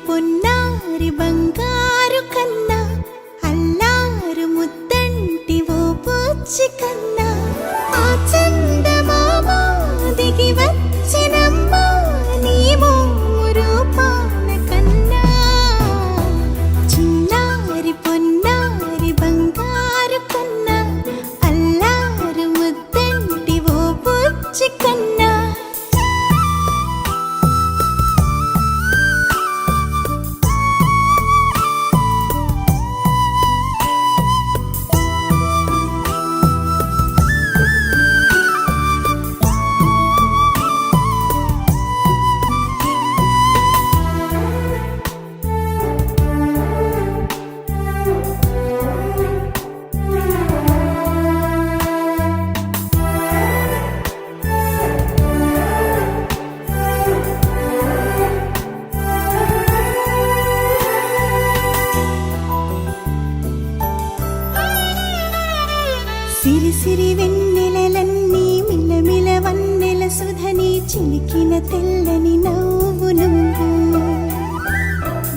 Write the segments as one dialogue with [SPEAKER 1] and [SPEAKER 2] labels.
[SPEAKER 1] పొన్నారి బంగారు కన్నా అల్లారు ముద్దంటి ఓ పూచి కన్నా ఆ చందమామ దిగి వచ్చినమ్మా నీ రూపాల కన్నా చిన్నారి పొన్నారి బంగారు కన్నా అల్లారు ముద్దంటి ఓ పూచి కన్నా సిరి సిరి వెన్నెలలన్నీ మిలమిల వన్నెల సుధని చిలికిన తెల్లని నవ్వు నువ్వు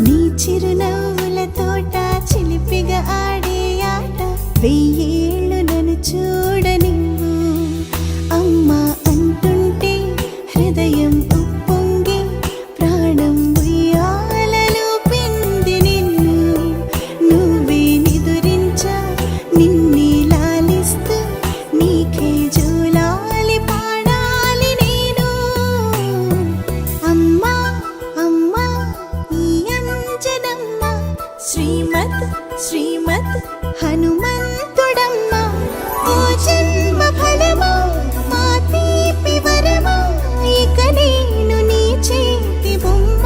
[SPEAKER 1] నీ చిరునవ్వుల తోట చిలిపిగా ఆడే ఆట వెయ్యేళ్ళు నన్ను చూడ నువ్వు అమ్మా అంటుంటే హృదయం ఉప్పొంగి ప్రాణం ఉయ్యాలలో పిండి నిన్ను నువ్వే నిదురించా నిన్నే నీకే జూలాలి పాడాలి నేను అమ్మా అమ్మా ఈ అంజనమ్మ శ్రీమత్ శ్రీమత్ హనుమంతుడమ్మ ఓ జన్మ ఫలమా మా తీపి వరమా ఇక నేను నీ చేతి బొమ్మ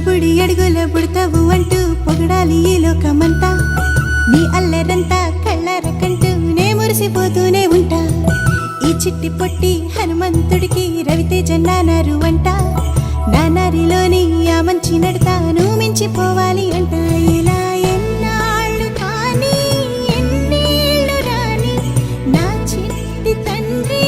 [SPEAKER 1] బుడి అడుగుల బుడతావు అంటూ పొగడాలి ఈ లోకమంతా నీ అల్లరంతా కళ్ళారకంటూ నే మురిసిపోతూనే ఉంటా ఈ చిట్టి పొట్టి హనుమంతుడికి రవితేజ నానారు అంట నానారిలోని ఆ మంచి నడతాను మించిపోవాలి అంట ఇలా ఎన్నాళ్ళు కానీ ఎన్నేళ్ళు రాని నా చిట్టి తండ్రి